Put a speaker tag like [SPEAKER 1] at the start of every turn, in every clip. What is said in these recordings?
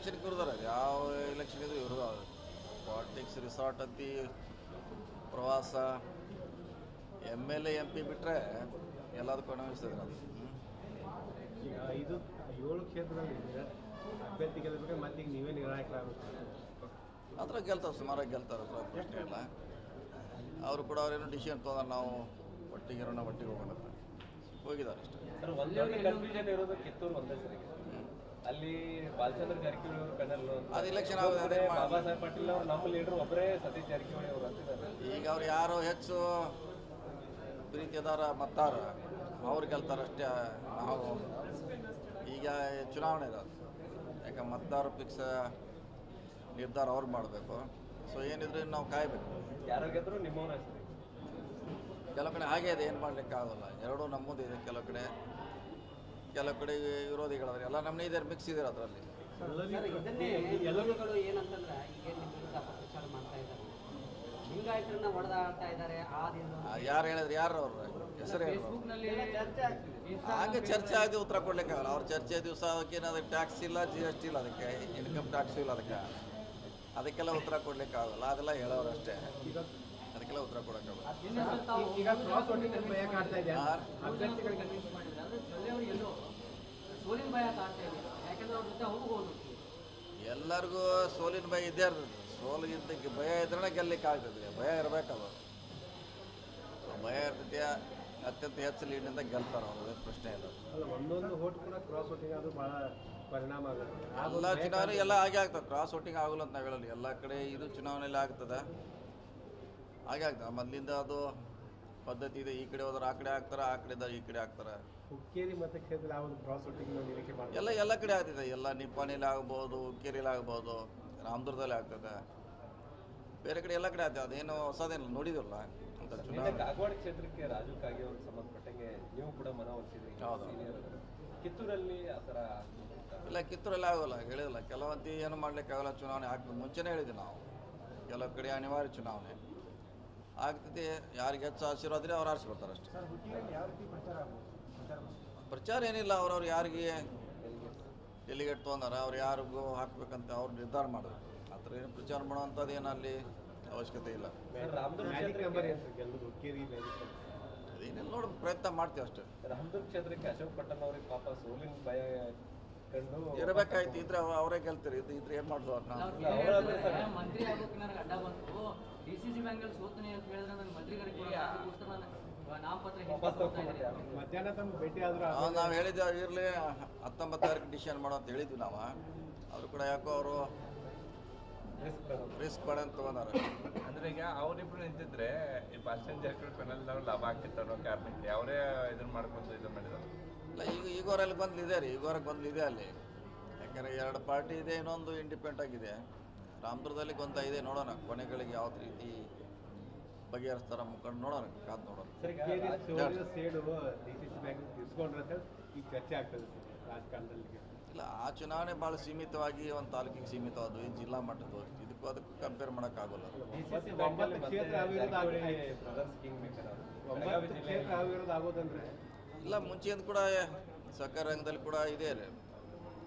[SPEAKER 1] ಎಲೆಕ್ಷನ್ಗೆ ಇರೋದಾರ ಯಾವ ಎಲೆಕ್ಷನ್ ಇದ್ರು ಇರೋದು ಪಾಲಿಟಿಕ್ಸ್ ರಿಸಾರ್ಟ್ ಅಂತಿ ಪ್ರವಾಸ MLA MP ಬಿಟ್ಟರೆ ಎಲ್ಲದಕ್ಕೂ ಅನುಭವಿಸ್ತಿದ್ರು ಅದು.
[SPEAKER 2] ಈಗ 7 ಕ್ಷೇತ್ರದಲ್ಲಿ ಅಭ್ಯರ್ಥಿ ಗೆಲ್ಲಬೇಕು, ಮತ್ತೆ ಈಗ ನೀವೇ ನಿರ್ಣಾಯಕರಾಗುತ್ತೆ.
[SPEAKER 1] ಅದ್ರ ಗೆಲ್ತಾರೆ, ಸುಮಾರಾಗಿ ಗೆಲ್ತಾರೆ, ಅದ್ರ ಪ್ರಶ್ನೆ ಇಲ್ಲ. ಅವರು ಕೂಡ ಅವ್ರೇನೋ ಡಿಸಿಷನ್ ತೊಗೊಂಡ್ರೆ ನಾವು ಒಟ್ಟಿಗೆ ಇರೋಣ, ಒಟ್ಟಿಗೆ ಹೋಗೋಣ ಅಂತ ಹೋಗಿದ್ದಾರೆ ಅಷ್ಟೇ.
[SPEAKER 3] ಸರ್, ಒಂದು ಕನ್ಫ್ಯೂಷನ್ ಇರೋದು ಕಿತ್ತೂರು ಒಂದೇ ಸರಿಗೆ. ಅಲ್ಲಿ ಬಾಲಚಂದ್ರ ಜಾರಕಿಹೊಳಿ ಅವರು ಪೆನಲ್,
[SPEAKER 1] ಅದು ಇಲೆಕ್ಷನ್ ಆಗೋದೇ
[SPEAKER 3] ಬಾಬಾ ಸಾಹೇಬ್ ಪಾಟೀಲ್ ಅವರು ನಮ್ಮ ಲೀಡರ್ ಒಬ್ಬರೇ ಸತೀಶ್ ಜಾರಕಿಹೊಳಿ ಅವರು ಅಂತಿದ್ದಾರೆ.
[SPEAKER 1] ಈಗ ಅವ್ರು ಯಾರು ಹೆಚ್ಚು ಪ್ರೀತಿದಾರ ಮತ್ತಾರ ಅವ್ರು ಗೆಲ್ತಾರಷ್ಟೇ. ನಾವು ಈಗ ಚುನಾವಣೆ ಇರೋದು, ಯಾಕೆ ಮತದಾರ ಫಿಕ್ಸ್ ನಿರ್ಧಾರ ಅವ್ರು ಮಾಡಬೇಕು. ಸೊ ಏನಿದ್ರೆ ನಾವು ಕಾಯಬೇಕು.
[SPEAKER 3] ಯಾರು ಗೆದ್ರು ನಿಮ್ಮವ್ರ ಹೆಸರು.
[SPEAKER 1] ಕೆಲವು ಕಡೆ ಹಾಗೆ ಇದೆ, ಏನು ಮಾಡ್ಲಿಕ್ಕೆ ಆಗೋಲ್ಲ. ಎರಡೂ ನಮ್ಮದು ಇದೆ, ಕೆಲವು ಕಡೆ ವಿರೋಧಿಗಳಾದ್ರೆ ಎಲ್ಲ ನಮ್ಮನೇ ಇದೆ, ಮಿಕ್ಸ್ ಇದೆ ಅದರಲ್ಲಿ.
[SPEAKER 4] ಎಲ್ಲರೂ ಏನಂತಂದ್ರೆ ಈಗ ನಿಮ್ಮ ವಿರುದ್ಧ ಅಪಪ್ರಚಾರ ಮಾಡ್ತಾ ಇದ್ದಾರೆ, ಲಿಂಗಾಯತರನ್ನ ಹೊಡೆದಾಡ್ತಾ ಇದ್ದಾರೆ.
[SPEAKER 1] ಯಾರು ಹೇಳಿದ್ರೆ ಯಾರು ಅವ್ರ ಹೆಸರು
[SPEAKER 4] ಫೇಸ್ಬುಕ್ನಲ್ಲಿ
[SPEAKER 1] ಹಾಗೆ ಚರ್ಚೆ ಆಗಿ ಉತ್ತರ ಕೊಡ್ಲಿಕ್ಕೆ ಆಗಲ್ಲ. ಅವ್ರ ಚರ್ಚೆ ದಿವಸ ಅದಕ್ಕೇನಾದ್ರೆ ಟ್ಯಾಕ್ಸ್ ಇಲ್ಲ, GST ಇಲ್ಲ, ಅದಕ್ಕೆ ಇನ್ಕಮ್ ಟ್ಯಾಕ್ಸು ಇಲ್ಲ, ಅದಕ್ಕೆಲ್ಲ ಉತ್ತರ ಕೊಡ್ಲಿಕ್ಕೆ ಆಗಲ್ಲ. ಅದೆಲ್ಲ ಹೇಳೋರು ಅಷ್ಟೇ, ಅದಕ್ಕೆಲ್ಲ ಉತ್ತರ ಕೊಡೋಕ್ಕಾಗಲ್ಲ.
[SPEAKER 2] ಈಗ ಕ್ರಾಸ್ ವೋಟಿಂಗ್ ಭಯ ಕಾಡ್ತಾ ಇದೆ ಅಭ್ಯರ್ಥಿಗಳಿಗೆ.
[SPEAKER 4] ಸೋಲಿನ ಭಯ ಕಾಡ್ತಾ ಇದೆ, ಯಾಕಂದ್ರೆ ಅವ್ರ ಜೊತೆ ಹೋಗ್ಬೋದು.
[SPEAKER 1] ಎಲ್ಲರಿಗೂ ಸೋಲಿನ ಭಯ ಇದ್ದೇ ಇರ್ತದೆ. ಸೋಲಿಗಿಂತ ಭಯ ಇದ್ರೆ ಗೆಲ್ಲಲಿಕ್ಕೆ ಆಗ್ತದೆ. ಭಯ ಇರಬೇಕಲ್ಲ, ಭಯ ಇರ್ತೈತಿ. ಅತ್ಯಂತ ಹೆಚ್ಚು ಲೀಡ್ನಿಂದ ಗೆಲ್ತಾರೆ ಅವರು, ಪ್ರಶ್ನೆ ಇಲ್ಲ.
[SPEAKER 2] ಒಂದೊಂದು ವೋಟ್ ಕೂಡ ಕ್ರಾಸ್ ವೋಟಿಂಗ್ ಅದು ಬಹಳ ಪರಿಣಾಮ ಆಗುತ್ತೆ.
[SPEAKER 1] ಎಲ್ಲ ಚುನಾವಣೆ ಎಲ್ಲ ಹಾಗೆ ಆಗ್ತದೆ. ಕ್ರಾಸ್ ವೋಟಿಂಗ್ ಆಗೋಲ್ಲ ಅಂತ ನಾವು ಹೇಳಲ್ಲ. ಎಲ್ಲ ಕಡೆ ಇದು ಚುನಾವಣೆಯಲ್ಲಿ ಆಗ್ತದೆ, ಹಾಗೆ ಆಗ್ತದೆ. ಮೊದಲಿಂದ ಅದು ಪದ್ಧತಿ ಇದೆ. ಈ ಕಡೆ ಹೋದ್ರೆ ಆ ಕಡೆ ಆಗ್ತಾರೆ, ಆ ಕಡೆ ಈ ಕಡೆ ಆಗ್ತಾರೆ.
[SPEAKER 2] ಹುಕ್ಕೇರಿ ಮತ್ತು ಕ್ಷೇತ್ರ ಯಾವ ಕ್ರಾಸ್ ವೋಟಿಂಗ್ ನಿರೀಕ್ಷೆ ಮಾಡ್ತಾರೆ?
[SPEAKER 1] ಎಲ್ಲ ಕಡೆ ಆಗ್ತದೆ. ಎಲ್ಲ ನಿಪ್ಪಾಣಿಲಿ ಆಗ್ಬೋದು, ಹುಕ್ಕೇರಿಲಿ ಆಗ್ಬೋದು, ರಾಮದುರ್ಗದಲ್ಲಿ ಆಗ್ತದೆ, ಬೇರೆ ಕಡೆ ಎಲ್ಲ ಕಡೆ ಆಗ್ತದೆ. ಅದೇನು ಹೊಸದೇನು ನೋಡಿದಿಲ್ಲ ಅಂತ ಚುನಾವಣೆ.
[SPEAKER 3] ಕಾಗವಾಡ ಕ್ಷೇತ್ರಕ್ಕೆ ರಾಜು ಕಾಗೆ ಅವ್ರಿಗೆ ಸಂಬಂಧಪಟ್ಟಂಗೆ ನೀವು ಕೂಡ ಮನವೊಲಿಸಿದ್ರಿ. ಕಿತ್ತೂರಲ್ಲಿ ಆ ಥರ
[SPEAKER 1] ಇಲ್ಲ, ಕಿತ್ತೂರಲ್ಲಿ ಆಗೋಲ್ಲ, ಹೇಳಿಲ್ಲ. ಕೆಲವಂತಿ ಏನು ಮಾಡ್ಲಿಕ್ಕೆ ಆಗಲ್ಲ. ಚುನಾವಣೆ ಆಗ್ತದೆ, ಮುಂಚೆನೇ ಹೇಳಿದ್ವಿ ನಾವು. ಕೆಲವು ಕಡೆ ಅನಿವಾರ್ಯ ಚುನಾವಣೆ ಆಗ್ತದೆ. ಯಾರಿಗೆ ಹೆಚ್ಚು ಆಶೀರ್ವಾದ ಇದ್ರೆ ಅವ್ರು ಆರಿಸ್ಕೊಡ್ತಾರೆ ಅಷ್ಟೇ. ಪ್ರಚಾರ ಏನಿಲ್ಲ. ಅವ್ರವ್ರು ಯಾರಿಗೆ ಡೆಲಿಗೇಟ್ ತೊಗೊಂಡಾರ, ಅವ್ರು ಯಾರಿಗೂ ಹಾಕ್ಬೇಕಂತ ಅವ್ರು ನಿರ್ಧಾರ ಮಾಡೋದು. ಆ ಥರ ಏನು ಪ್ರಚಾರ ಮಾಡೋವಂಥದ್ದು ಏನು ಅಲ್ಲಿ ಅವಶ್ಯಕತೆ ಇಲ್ಲ. ಅದೇನೆಲ್ಲ ನೋಡಿ ಪ್ರಯತ್ನ ಮಾಡ್ತೀವಿ ಅಷ್ಟೇ.
[SPEAKER 3] ರಾಮದುರ್ಗ ಕ್ಷೇತ್ರಕ್ಕೆ ಅಶೋಕ್ ಪಟ್ಟಣ್ ಅವ್ರಿಗೆ ಪಾಪ ಸೋಲಿನ ಭಯ ಕಂಡು
[SPEAKER 1] ಇರಬೇಕಾಯ್ತು. ಇದ್ರೆ ಅವರೇ ಗೆಲ್ತೀರಿ, ಇದ್ರೆ ಏನು ಮಾಡೋದು ಅವ್ರನ್ನ.
[SPEAKER 4] ಮಂತ್ರಿ ಆಗೋಕೆ ನನಗೆ ಅಡ್ಡ ಬಂತು. DCC ಬ್ಯಾಂಕಲ್ಲಿ ಸೋತನೆ ಅಂತ ಹೇಳಿದ್ರೆ ನನಗೆ ಮಂತ್ರಿಗಳಿಗೆ ನಾಮಪತ್ರ
[SPEAKER 2] ಮಧ್ಯಾಹ್ನ ತಮ್ಮ ಭೇಟಿ ಆದ್ರೆ
[SPEAKER 1] ನಾವು ಹೇಳಿದ್ವಿ ಇರಲಿ 19 ತಾರೀಕು ಡಿಸಿಷನ್ ಮಾಡೋ ಅಂತ ಹೇಳಿದ್ವಿ ನಾವು. ಅವರು ಕೂಡ ಯಾಕೋ ಅವರು ರಿಸ್ಕ್ ಬೇಡ ಅಂತ ತೊಗೊಂಡಾರ.
[SPEAKER 5] ಅಂದ್ರೆ ಈಗ ಅವರಿಬ್ರು ನಿಂತಿದ್ರೆ ಈ ಬಾಲಚಂದ್ರ ಜಾರಕಿಹೊಳಿ ಪೆನಲ್ ಲಾಭ ಆಗ್ತಿತ್ತು ಅನ್ನೋ ಕಾರಣಕ್ಕೆ ಅವರೇ ಇದನ್ನ ಮಾಡ್ಕೊಂಡು ಇದು ಮಾಡಿದ್ರು.
[SPEAKER 1] ಇಲ್ಲ, ಈಗೋರಲ್ಲಿ ಗೊಂದಲಿದೆ ರೀ. ಈಗೋರಿಗೆ ಗೊಂದಲಿದೆ ಅಲ್ಲಿ. ಯಾಕಂದರೆ 2 ಪಾರ್ಟಿ ಇದೆ, ಇನ್ನೊಂದು ಇಂಡಿಪೆಂಡೆಂಟ್ ಆಗಿದೆ. ರಾಮದುರ್ಗದಲ್ಲಿ ಗೊಂದಲ ಇದೆ. ನೋಡೋಣ ಕೊನೆಗಳಿಗೆ ಯಾವ ರೀತಿ ಬಗೆಹರಿಸ್ತಾರ ಮುಖಂಡು ನೋಡೋಣ, ಕಾದು ನೋಡೋಣ.
[SPEAKER 2] ಸೇಡು DCC ಬ್ಯಾಂಕ್ ಇಸ್ಕೊಂಡ್ರೆ ಈಗ ಚರ್ಚೆ ಆಗ್ತದೆ ರಾಜಕಾರಣದಲ್ಲಿ.
[SPEAKER 1] ಇಲ್ಲ, ಆ ಚುನಾವಣೆ ಭಾಳ ಸೀಮಿತವಾಗಿ ಒಂದು ತಾಲೂಕಿಗೆ ಸೀಮಿತವಾದವು. ಈ ಜಿಲ್ಲಾ ಮಟ್ಟದ್ದು ಇದಕ್ಕೂ ಅದಕ್ಕೆ ಕಂಪೇರ್ ಮಾಡೋಕ್ಕಾಗಲ್ಲ.
[SPEAKER 2] ಆಗೋದಂದ್ರೆ
[SPEAKER 1] ಇಲ್ಲ, ಮುಂಚೆಯಿಂದ ಕೂಡ ಸಹಕಾರ ರಂಗದಲ್ಲಿ ಕೂಡ ಇದೆ,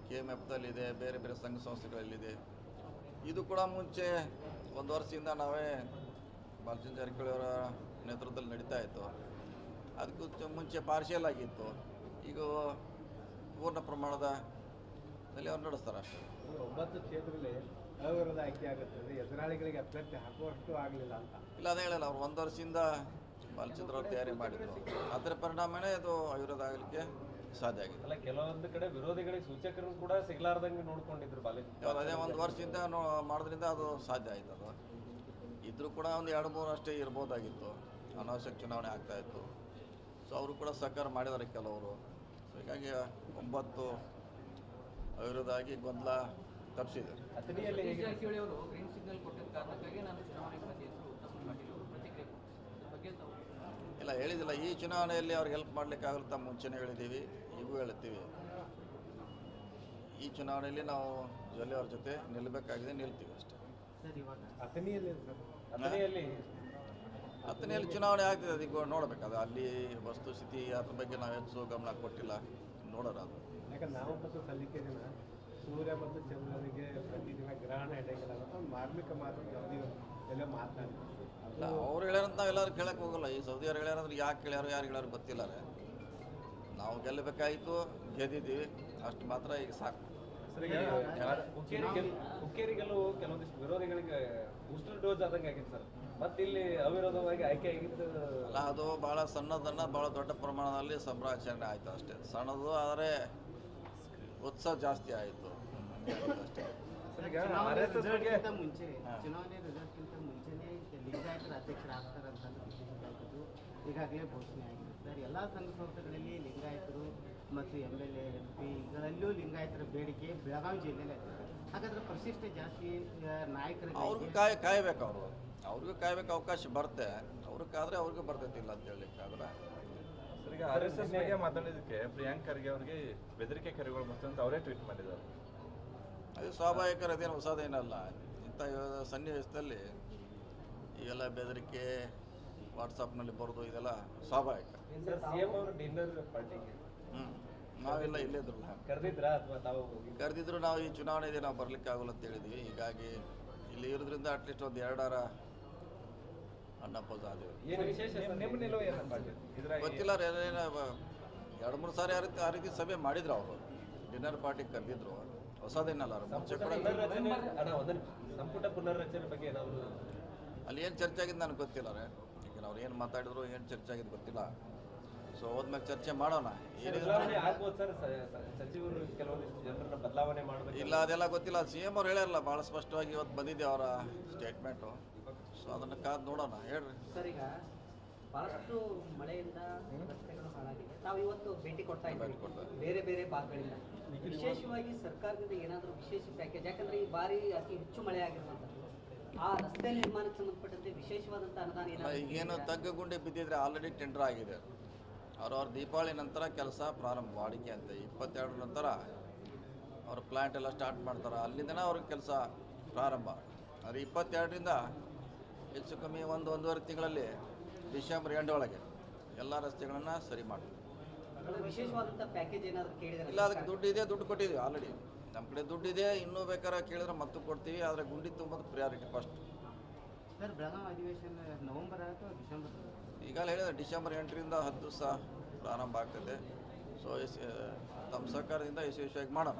[SPEAKER 1] KMF ಇದೆ, ಬೇರೆ ಬೇರೆ ಸಂಘ ಸಂಸ್ಥೆಗಳಲ್ಲಿದೆ. ಇದು ಕೂಡ ಮುಂಚೆ 1 ವರ್ಷದಿಂದ ನಾವೇ ಬಾಲಚಂದ್ರ ಜಾರಕಿಹೊಳಿ ಅವರ ನೇತೃತ್ವದಲ್ಲಿ ನಡೀತಾ ಇತ್ತು. ಅದಕ್ಕೂ ಮುಂಚೆ ಪಾರ್ಷಿಯಲ್ ಆಗಿತ್ತು. ಈಗ ಪೂರ್ಣ ಪ್ರಮಾಣದ ಅವ್ರು ನಡೆಸ್ತಾರೆ ಅಷ್ಟೇ.
[SPEAKER 2] 9 ಕ್ಷೇತ್ರದಲ್ಲಿ ಅವಿರೋಧ ಆಯ್ಕೆ ಆಗುತ್ತದೆ, ಎದುರಾಳಿಗಳಿಗೆ ಅಭ್ಯರ್ಥಿ ಹಾಕುವಷ್ಟು ಆಗಲಿಲ್ಲ ಅಂತ.
[SPEAKER 1] ಇಲ್ಲ, ಅದೇ ಹೇಳಲ್ಲ. ಅವ್ರು 1 ವರ್ಷದಿಂದ ಬಾಲಚಂದ್ರ ಅವ್ರು ತಯಾರಿ ಮಾಡಿದ್ರು. ಅದರ ಪರಿಣಾಮನೇ ಅದು ಅವಿರೋಧ ಆಗಲಿಕ್ಕೆ ಸಾಧ್ಯ ಆಗಿದೆ.
[SPEAKER 3] ಅಲ್ಲ, ಕೆಲವೊಂದು ಕಡೆ ವಿರೋಧಿಗಳಿಗೆ ಸೂಚಕರನ್ನು ಕೂಡ ಸಿಗ್ಲಾರ್ದಂಗೆ ನೋಡ್ಕೊಂಡಿದ್ರು ಬಾಲಚಂದ್ರ.
[SPEAKER 1] ಅದೇ 1 ವರ್ಷದಿಂದ ಮಾಡೋದ್ರಿಂದ ಅದು ಸಾಧ್ಯ ಆಯ್ತು. ಅದು ಇದ್ರೂ ಕೂಡ ಒಂದು 2-3 ಅಷ್ಟೇ ಇರ್ಬೋದಾಗಿತ್ತು. ಅನಾವಶ್ಯಕ ಚುನಾವಣೆ ಆಗ್ತಾಯಿತ್ತು. ಸೊ ಅವರು ಕೂಡ ಸಹಕಾರ ಮಾಡಿದ್ದಾರೆ ಕೆಲವರು. ಸೊ ಹೀಗಾಗಿ 9 ಅವಿರೋಧ ಆಗಿ ಗೊಂದಲ ತಪ್ಪಿಸಿದೆ.
[SPEAKER 4] ಜಾರಕಿಹೊಳಿ ಅವರು ಗ್ರೀನ್ ಸಿಗ್ನಲ್ ಕೊಟ್ಟಿದ್ದ ಕಾರಣಕ್ಕಾಗಿ ನಾನು ಚುನಾವಣೆಗೆ ಬಂದ ಹೆಸರು ಉತ್ತಮ ಪಾಟೀಲ್ ಅವರು ಪ್ರತಿಕ್ರಿಯೆ ಬಗ್ಗೆ
[SPEAKER 1] ಇಲ್ಲ, ಹೇಳಿದಿಲ್ಲ. ಈ ಚುನಾವಣೆಯಲ್ಲಿ ಅವ್ರಿಗೆ ಹೆಲ್ಪ್ ಮಾಡ್ಲಿಕ್ಕೆ ಆಗುತ್ತೆ ಮುಂಚೆನೇ ಹೇಳಿದ್ದೀವಿ, ಈಗೂ ಹೇಳ್ತೀವಿ. ಈ ಚುನಾವಣೆಯಲ್ಲಿ ನಾವು ಜೊಲ್ಲೆ ಅವ್ರ ಜೊತೆ ನಿಲ್ಲಬೇಕಾಗಿದೆ, ನಿಲ್ತೀವಿ ಅಷ್ಟೇ. ಹತ್ತನೆಯಲ್ಲಿ ಚುನಾವಣೆ ಆಗ್ತದೆ, ಅದಕ್ಕೆ ನೋಡಬೇಕಾದ ಅಲ್ಲಿ ವಸ್ತುಸ್ಥಿತಿ ಅದ್ರ ಬಗ್ಗೆ ನಾವು ಹೆಚ್ಚು ಗಮನ ಕೊಟ್ಟಿಲ್ಲ, ನೋಡೋಣ ಅದು.
[SPEAKER 2] ಯಾಕಂದ್ರೆ ನಾಮಪತ್ರ ಸಲ್ಲಿಕೆ ದಿನ ಸೂರ್ಯ ಮತ್ತು ಚಂದ್ರನಿಗೆ ಗ್ರಹಣ ಹಿಡಿಯಂಗಿಲ್ಲ ಅಂತ ಒಂದು ಮಾರ್ಮಿಕ ಮಾತು ಎಲ್ಲ ಮಾತನಾಡ್ತಾರೆ
[SPEAKER 1] ಇಲ್ಲ ಅವ್ರು ಹೇಳ್ಯಾರಂತ ನಾವು ಎಲ್ಲರೂ ಕೇಳಕ್ಕೆ ಹೋಗಲ್ಲ. ಈ ಸೌದಿಯವ್ರು ಹೇಳ್ಯಾರಂದ್ರೆ ಯಾಕೆ ಹೇಳ್ಯಾರೋ ಯಾರು ಹೇಳ್ಯಾರೋ ಗೊತ್ತಿಲ್ಲ ರೀ. ನಾವು ಗೆಲ್ಲಬೇಕಾಯಿತು, ಗೆದ್ದಿದ್ದೀವಿ, ಅಷ್ಟು ಮಾತ್ರ ಈಗ ಸಾಕು.
[SPEAKER 3] ಸರ್, ಈಗ ಹುಕ್ಕೇರಿಗೆಲ್ಲೂ ಕೆಲವೊಂದಿಷ್ಟು ವಿರೋಧಿಗಳಿಗೆ ಬೂಸ್ಟರ್ ಡೋಸ್ ಆದಂಗೆ ಆಗಿದೆ ಸರ್. ಮತ್ತೆ ಇಲ್ಲಿ ಅವಿರೋಧವಾಗಿ ಆಯ್ಕೆ ಆಗಿದ್ದು
[SPEAKER 1] ಅಲ್ಲ, ಅದು ಭಾಳ ಸಣ್ಣದನ್ನು ಭಾಳ ದೊಡ್ಡ ಪ್ರಮಾಣದಲ್ಲಿ ಸಂಭ್ರಮಾಚರಣೆ ಆಯಿತು ಅಷ್ಟೇ. ಸಣ್ಣದು ಆದರೆ ಉತ್ಸವ ಜಾಸ್ತಿ ಆಯಿತು ಅಷ್ಟೇ.
[SPEAKER 2] ಚುನಾವಣೆ ರಿಸಲ್ಟ್ಗಿಂತ ಮುಂಚೆ
[SPEAKER 6] ಲಿಂಗಾಯತರ ಅಧ್ಯಕ್ಷರಾಗ್ತಾರಂತ ಈಗಾಗಲೇ ಘೋಷಣೆ ಆಗಿದೆ ಸರ್. ಎಲ್ಲ ಸಂಘ ಸಂಸ್ಥೆಗಳಲ್ಲಿ ಲಿಂಗಾಯತರು ಮತ್ತು MLA MP ಇವುಗಳಲ್ಲೂ ಲಿಂಗಾಯತರ ಬೇಡಿಕೆ ಬೆಳಗಾವಿ ಜಿಲ್ಲೆಯಲ್ಲಿ ಇದೆ. ಹಾಗಾದ್ರೆ ಪರಿಶಿಷ್ಟ ಜಾತಿ
[SPEAKER 1] ಅವ್ರಿಗೂ
[SPEAKER 6] ನಾಯಕರಿಗೆ
[SPEAKER 1] ಕಾಯ್ಬೇಕು, ಅವ್ರಿಗೂ ಕಾಯ್ಬೇಕು ಅವಕಾಶ ಬರುತ್ತೆ. ಅವ್ರಿಗಾದ್ರೆ ಅವ್ರಿಗೂ ಬರ್ತೈತಿಲ್ಲ ಅಂತ ಹೇಳಲಿಕ್ಕಾಗಲ್ಲ.
[SPEAKER 5] ಸರ್, ಈಗ RSS ಬಗ್ಗೆ ಮಾತಾಡಿದ್ದಕ್ಕೆ ಪ್ರಿಯಾಂಕ್ ಖರ್ಗೆ ಅವರಿಗೆ ಬೆದರಿಕೆ ಕರೆಗಳು ಬರ್ತಾರೆ ಅಂತ ಅವರೇ ಟ್ವೀಟ್ ಮಾಡಿದ್ದಾರೆ.
[SPEAKER 1] ಅದು ಸ್ವಾಭಾವಿಕ, ಅದೇನು ಹೊಸದೇನಲ್ಲ. ಇಂಥ ಸನ್ನಿವೇಶದಲ್ಲಿ ಈಗೆಲ್ಲ ಬೆದರಿಕೆ ವಾಟ್ಸಪ್ನಲ್ಲಿ ಬರೋದು ಇದೆಲ್ಲ ಸ್ವಾಭಾವಿಕ.
[SPEAKER 3] ಸರ್, CM ಅವರು ಡಿನ್ನರ್ ಪಾರ್ಟಿಗೆ
[SPEAKER 1] ನಾವೆಲ್ಲ ಇಲ್ಲಿದ್ರಲ್ಲ,
[SPEAKER 3] ಕರೆದಿದ್ರಾ ಅಥವಾ ತಾವು
[SPEAKER 1] ಕರೆದಿದ್ರು. ನಾವು ಈ ಚುನಾವಣೆ ಇದೆ, ನಾವು ಬರ್ಲಿಕ್ಕೆ ಆಗೋಲ್ಲ ಅಂತ ಹೇಳಿದ್ವಿ. ಹೀಗಾಗಿ ಇಲ್ಲಿ ಇರೋದ್ರಿಂದ ಅಟ್ಲೀಸ್ಟ್ ಒಂದು 2 ಅನ್ನಪೋಸ್ ಆದೇವು.
[SPEAKER 3] ಏನು ವಿಶೇಷ
[SPEAKER 5] ನಿಮ್ಮ ನಿಲುವು ಏನಪ್ಪ ಇದ್ರಾಗ?
[SPEAKER 1] ಗೊತ್ತಿಲ್ಲ ರೀ, ಏನೇನು 2-3 ಸಾರಿ ಆ ರೀತಿ ಸಭೆ ಮಾಡಿದ್ರು. ಅವರು ಡಿನ್ನರ್ ಪಾರ್ಟಿಗೆ ಕರೆದಿದ್ರು. ಹೊಸದೇನಲ್ಲ, ಮುಂಚೆ ಕೂಡ
[SPEAKER 3] ಪುನರ್ರಚನೆ ಸಂಪುಟ ಪುನರ್ರಚನೆ ಬಗ್ಗೆ ಏನಾದ್ರು
[SPEAKER 1] ಅಲ್ಲಿ ಏನು ಚರ್ಚೆ ಆಗಿದ್ದು ನನಗೆ ಗೊತ್ತಿಲ್ಲ ರೀ. ಈಗ ಅವ್ರು ಏನು ಮಾತಾಡಿದ್ರು, ಏನು ಚರ್ಚೆ ಆಗಿದ್ದು ಗೊತ್ತಿಲ್ಲ. ಸೊ ಹೋದ್ಮೇಲೆ ಚರ್ಚೆ ಮಾಡೋಣ.
[SPEAKER 3] ಬದಲಾವಣೆ ಆಗ್ಬೋದು ಸರ್. ಸಚಿವರು ಕೆಲವೊಂದಿಷ್ಟು ಜನರನ್ನ ಬದಲಾವಣೆ ಮಾಡಬೇಕು.
[SPEAKER 1] ಇಲ್ಲ, ಅದೆಲ್ಲ ಗೊತ್ತಿಲ್ಲ. CM ಅವ್ರು ಹೇಳ್ಯಾರಲ್ಲ ಭಾಳ ಸ್ಪಷ್ಟವಾಗಿ, ಇವತ್ತು ಬಂದಿದೆ ಅವರ ಸ್ಟೇಟ್ಮೆಂಟು. ಸೊ ಅದನ್ನು ಕಾದು ನೋಡೋಣ. ಹೇಳ್ರಿ
[SPEAKER 7] ಸರ್, ಈಗ ಬಹಳಷ್ಟು ಮಳೆಯಿಂದ ರಸ್ತೆಗಳು ಹಾಳಾಗಿದೆ. ನಾವು ಇವತ್ತು ಭೇಟಿ ಕೊಡ್ತಾ ಇದ್ದೀವಿ ಬೇರೆ ಬೇರೆ ಭಾಗಗಳಿಂದ. ವಿಶೇಷವಾಗಿ ಸರ್ಕಾರದಿಂದ ಏನಾದರೂ ವಿಶೇಷ ಪ್ಯಾಕೇಜ್, ಯಾಕಂದ್ರೆ ಈ ಬಾರಿ ಅತಿ ಹೆಚ್ಚು ಮಳೆ ಆಗಿರುವಂಥದ್ದು, ಆ ರಸ್ತೆ ನಿರ್ಮಾಣಕ್ಕೆ ಸಂಬಂಧಪಟ್ಟಂತೆ ವಿಶೇಷವಾದಂಥ ಅನುದಾನ
[SPEAKER 1] ಈಗೇನು ತಗ್ಗುಗುಂಡಿ ಬಿದ್ದಿದ್ರೆ ಆಲ್ರೆಡಿ ಟೆಂಡರ್ ಆಗಿದೆ. ಅವ್ರವ್ರ ದೀಪಾವಳಿ ನಂತರ ಕೆಲಸ ಪ್ರಾರಂಭ ವಾಡಿಕೆ ಅಂತ 22 ನಂತರ ಅವ್ರ ಪ್ಲ್ಯಾಂಟ್ ಎಲ್ಲ ಸ್ಟಾರ್ಟ್ ಮಾಡ್ತಾರೆ. ಅಲ್ಲಿಂದನೇ ಅವ್ರಿಗೆ ಕೆಲಸ ಪ್ರಾರಂಭ. ಆದರೆ 22ರಿಂದ ಹೆಚ್ಚು ಕಮ್ಮಿ 1-1.5 ತಿಂಗಳಲ್ಲಿ ಡಿಸೆಂಬರ್ ಎಂಡ್ ಒಳಗೆ ಎಲ್ಲ ರಸ್ತೆಗಳನ್ನು ಸರಿ ಮಾಡ್ತೀವಿ.
[SPEAKER 7] ವಿಶೇಷವಾದಂಥ ಪ್ಯಾಕೇಜ್ ಏನಾದರೂ ಕೇಳಿದ್ರೆ?
[SPEAKER 1] ಇಲ್ಲ, ಅದಕ್ಕೆ ದುಡ್ಡು ಇದೆ, ದುಡ್ಡು ಕೊಟ್ಟಿದ್ದೀವಿ ಆಲ್ರೆಡಿ. ನಮ್ಮ ಕಡೆ ದುಡ್ಡಿದೆ, ಇನ್ನೂ ಬೇಕಾದ್ರೆ ಕೇಳಿದ್ರೆ ಮತ್ತೆ ಕೊಡ್ತೀವಿ. ಆದರೆ ಗುಂಡಿ ತುಂಬೋದು ಪ್ರಿಯಾರಿಟಿ ಫಸ್ಟ್.
[SPEAKER 6] ಸರ್, ಬೆಳಗಾವಿ ಅಧಿವೇಶನ ನವೆಂಬರ್ ಅಥವಾ ಡಿಸೆಂಬರ್?
[SPEAKER 1] ಈಗಾಗಲೇ ಹೇಳಿದ್ರೆ ಡಿಸೆಂಬರ್ 8ರಿಂದ 10 ದಿವಸ ಪ್ರಾರಂಭ ಆಗ್ತದೆ. ಸೊ ತಮ್ಮ ಸರ್ಕಾರದಿಂದ ಯಶಸ್ವಿಯಾಗಿ ಮಾಡೋಣ.